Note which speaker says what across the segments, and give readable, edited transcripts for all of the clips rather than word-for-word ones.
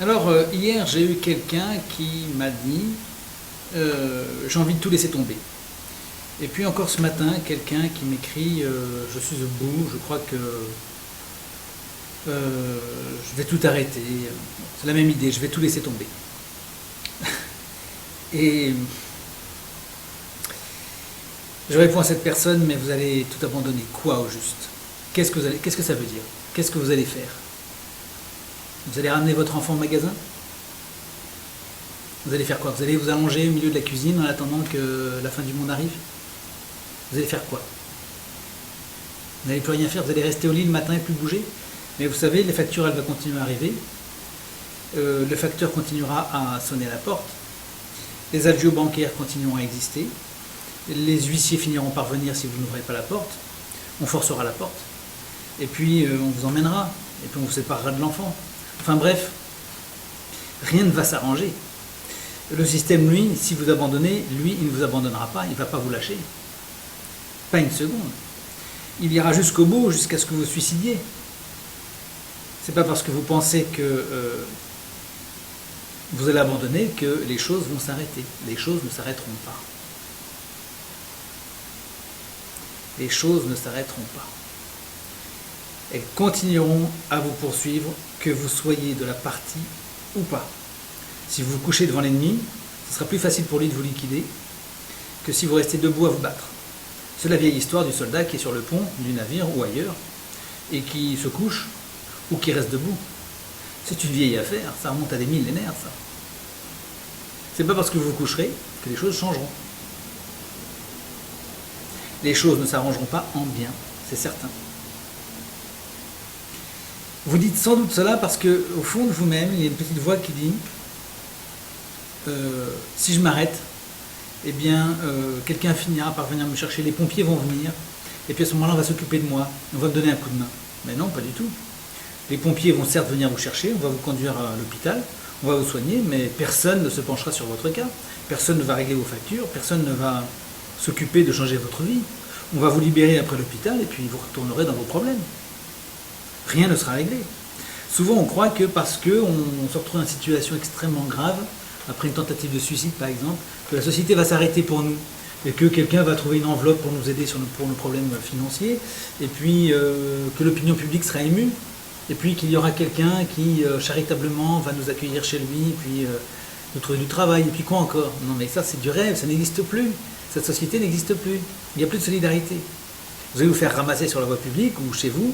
Speaker 1: Alors, hier, j'ai eu quelqu'un qui m'a dit j'ai envie de tout laisser tomber. Et puis encore ce matin, quelqu'un qui m'écrit je suis au bout, je crois que je vais tout arrêter. C'est la même idée, je vais tout laisser tomber. Et je réponds à cette personne, mais vous allez tout abandonner quoi au juste? Qu'est-ce que ça veut dire? Qu'est-ce que vous allez faire? Vous allez ramener votre enfant au magasin? Vous allez faire quoi? Vous allez vous allonger au milieu de la cuisine en attendant que la fin du monde arrive? Vous allez faire quoi? Vous n'allez plus rien faire, vous allez rester au lit le matin et plus bouger? Mais vous savez, les factures, elles vont continuer à arriver. Le facteur continuera à sonner à la porte. Les agios bancaires continueront à exister. Les huissiers finiront par venir si vous n'ouvrez pas la porte. On forcera la porte. Et puis, on vous emmènera. Et puis, on vous séparera de l'enfant. Enfin bref, rien ne va s'arranger. Le système, lui, si vous abandonnez, lui, il ne vous abandonnera pas, il ne va pas vous lâcher. Pas une seconde. Il ira jusqu'au bout, jusqu'à ce que vous vous suicidiez. C'est pas parce que vous pensez que vous allez abandonner que les choses vont s'arrêter. Les choses ne s'arrêteront pas. Les choses ne s'arrêteront pas. Elles continueront à vous poursuivre, que vous soyez de la partie ou pas. Si vous vous couchez devant l'ennemi, ce sera plus facile pour lui de vous liquider que si vous restez debout à vous battre. C'est la vieille histoire du soldat qui est sur le pont du navire ou ailleurs et qui se couche ou qui reste debout. C'est une vieille affaire, ça remonte à des millénaires, ça. C'est pas parce que vous vous coucherez que les choses changeront. Les choses ne s'arrangeront pas en bien, c'est certain. Vous dites sans doute cela parce que, au fond de vous-même, il y a une petite voix qui dit si je m'arrête, eh bien, quelqu'un finira par venir me chercher, les pompiers vont venir, et puis à ce moment-là, on va s'occuper de moi, on va me donner un coup de main. Mais non, pas du tout. Les pompiers vont certes venir vous chercher, on va vous conduire à l'hôpital, on va vous soigner, mais personne ne se penchera sur votre cas, personne ne va régler vos factures, personne ne va s'occuper de changer votre vie. On va vous libérer après l'hôpital, et puis vous retournerez dans vos problèmes. Rien ne sera réglé. Souvent, on croit que parce qu'on se retrouve dans une situation extrêmement grave, après une tentative de suicide par exemple, que la société va s'arrêter pour nous, et que quelqu'un va trouver une enveloppe pour nous aider pour nos problèmes financiers, et puis que l'opinion publique sera émue, et puis qu'il y aura quelqu'un qui charitablement va nous accueillir chez lui, et puis nous trouver du travail, et puis quoi encore? Non mais ça c'est du rêve, ça n'existe plus. Cette société n'existe plus. Il n'y a plus de solidarité. Vous allez vous faire ramasser sur la voie publique ou chez vous,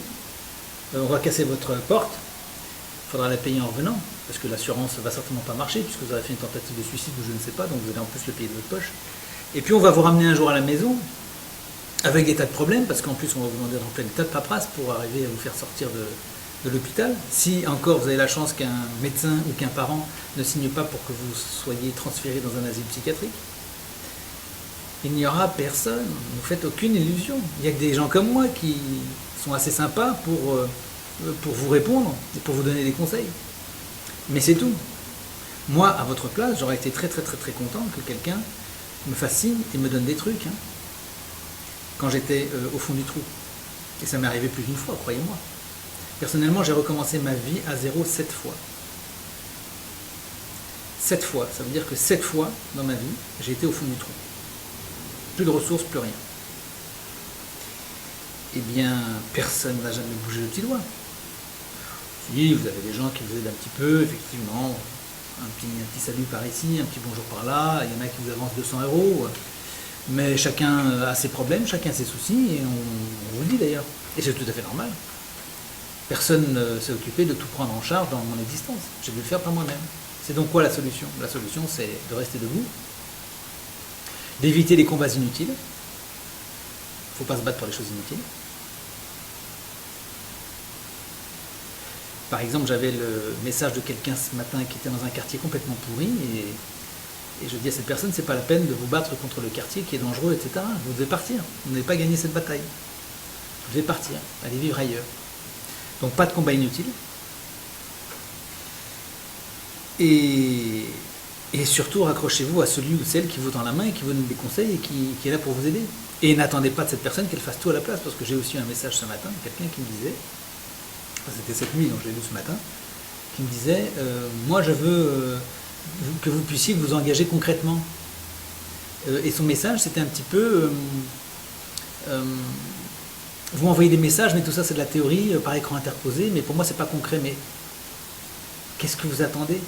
Speaker 1: on va casser votre porte, il faudra la payer en revenant, parce que l'assurance ne va certainement pas marcher, puisque vous avez fait une tentative de suicide ou je ne sais pas, donc vous allez en plus le payer de votre poche. Et puis on va vous ramener un jour à la maison, avec des tas de problèmes, parce qu'en plus on va vous demander de remplir des tas de paperasse pour arriver à vous faire sortir de l'hôpital. Si encore vous avez la chance qu'un médecin ou qu'un parent ne signe pas pour que vous soyez transféré dans un asile psychiatrique, il n'y aura personne, ne vous faites aucune illusion. Il n'y a que des gens comme moi qui sont assez sympas pour vous répondre et pour vous donner des conseils. Mais c'est tout. Moi, à votre place, j'aurais été très très très très content que quelqu'un me fasse signe et me donne des trucs. Quand j'étais au fond du trou. Et ça m'est arrivé plus d'une fois, croyez-moi. Personnellement, j'ai recommencé ma vie à zéro 7 fois. 7 fois, ça veut dire que 7 fois dans ma vie, j'ai été au fond du trou. Plus de ressources, plus rien. Eh bien, personne ne va jamais bouger le petit doigt. Si, vous avez des gens qui vous aident un petit peu, effectivement, un petit salut par ici, un petit bonjour par là, il y en a qui vous avancent 200 €, mais chacun a ses problèmes, chacun ses soucis, et on vous le dit d'ailleurs. Et c'est tout à fait normal. Personne ne s'est occupé de tout prendre en charge dans mon existence. J'ai dû le faire par moi-même. C'est donc quoi la solution? La solution, c'est de rester debout, d'éviter les combats inutiles. Il ne faut pas se battre pour les choses inutiles. Par exemple, j'avais le message de quelqu'un ce matin qui était dans un quartier complètement pourri et je dis à cette personne, c'est pas la peine de vous battre contre le quartier qui est dangereux, etc. Vous devez partir. Vous n'avez pas gagné cette bataille. Vous devez partir, aller vivre ailleurs. Donc pas de combat inutile. Et surtout, raccrochez-vous à celui ou celle qui vous tend la main et qui vous donne des conseils et qui est là pour vous aider. Et n'attendez pas de cette personne qu'elle fasse tout à la place, parce que j'ai aussi un message ce matin, quelqu'un qui me disait, c'était cette nuit, donc je l'ai lu ce matin, qui me disait moi je veux que vous puissiez vous engager concrètement. Et son message c'était un petit peu vous m'envoyez des messages, mais tout ça c'est de la théorie par écran interposé, mais pour moi c'est pas concret. Mais qu'est-ce que vous attendez?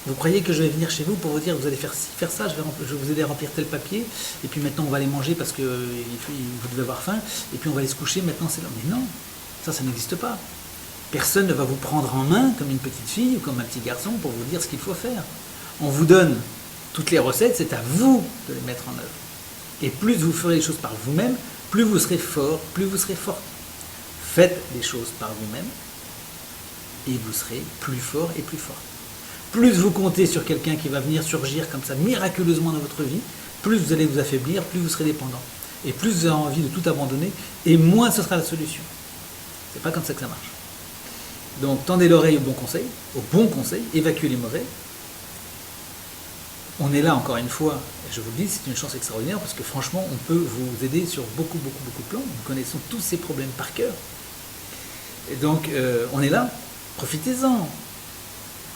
Speaker 1: Vous croyez que je vais venir chez vous pour vous dire vous allez faire ci, faire ça, je vais vous aider à remplir tel papier, et puis maintenant on va aller manger parce que vous devez avoir faim, et puis on va aller se coucher, maintenant c'est là. Mais non, ça n'existe pas. Personne ne va vous prendre en main comme une petite fille ou comme un petit garçon pour vous dire ce qu'il faut faire. On vous donne toutes les recettes, c'est à vous de les mettre en œuvre. Et plus vous ferez les choses par vous-même, plus vous serez fort, plus vous serez forte. Faites les choses par vous-même et vous serez plus fort et plus forte. Plus vous comptez sur quelqu'un qui va venir surgir comme ça miraculeusement dans votre vie, plus vous allez vous affaiblir, plus vous serez dépendant. Et plus vous aurez envie de tout abandonner, et moins ce sera la solution. C'est pas comme ça que ça marche. Donc tendez l'oreille au bon conseil, évacuez les mauvais. On est là encore une fois, et je vous le dis, c'est une chance extraordinaire parce que franchement, on peut vous aider sur beaucoup de plans. Nous connaissons tous ces problèmes par cœur. Et donc, on est là, profitez-en.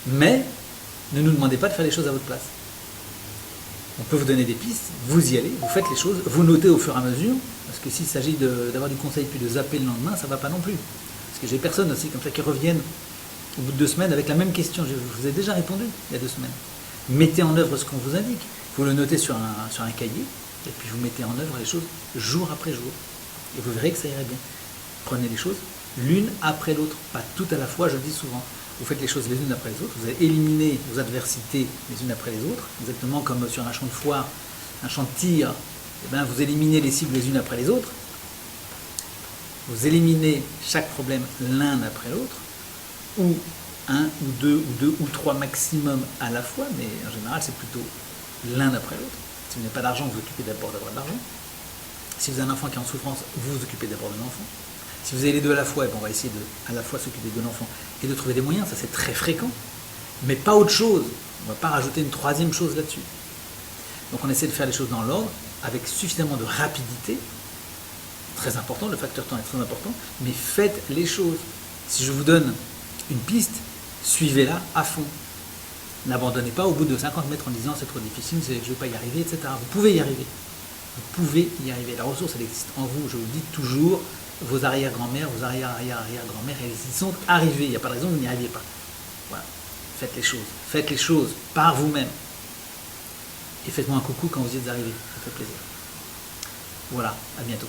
Speaker 1: Mais, ne nous demandez pas de faire les choses à votre place. On peut vous donner des pistes, vous y allez, vous faites les choses, vous notez au fur et à mesure, parce que s'il s'agit d'avoir du conseil puis de zapper le lendemain, ça ne va pas non plus. Parce que j'ai personne aussi comme ça qui reviennent au bout de 2 semaines avec la même question. Je vous ai déjà répondu il y a 2 semaines. Mettez en œuvre ce qu'on vous indique. Vous le notez sur un cahier, et puis vous mettez en œuvre les choses jour après jour. Et vous verrez que ça irait bien. Prenez les choses l'une après l'autre, pas tout à la fois, je le dis souvent. Vous faites les choses les unes après les autres, vous allez éliminer vos adversités les unes après les autres, exactement comme sur un champ de foire, un champ de tir, eh bien, vous éliminez les cibles les unes après les autres, vous éliminez chaque problème l'un après l'autre, ou un ou deux ou 3 maximum à la fois, mais en général c'est plutôt l'un après l'autre. Si vous n'avez pas d'argent, vous vous occupez d'abord d'avoir de l'argent. Si vous avez un enfant qui est en souffrance, vous vous occupez d'abord de l'enfant. Si vous avez les deux à la fois, on va essayer de à la fois s'occuper de l'enfant et de trouver des moyens, ça c'est très fréquent, mais pas autre chose. On ne va pas rajouter une 3e chose là-dessus. Donc on essaie de faire les choses dans l'ordre, avec suffisamment de rapidité, très important, le facteur temps est très important, mais faites les choses. Si je vous donne une piste, suivez-la à fond. N'abandonnez pas au bout de 50 mètres en disant c'est trop difficile, je ne vais pas y arriver, etc. Vous pouvez y arriver. Vous pouvez y arriver. La ressource, elle existe en vous. Je vous le dis toujours, vos arrière-grand-mères, vos arrière-arrière-arrière-grand-mères, elles y sont arrivées. Il n'y a pas de raison que vous n'y arriviez pas. Voilà. Faites les choses. Faites les choses par vous-même. Et faites-moi un coucou quand vous y êtes arrivé. Ça fait plaisir. Voilà. À bientôt.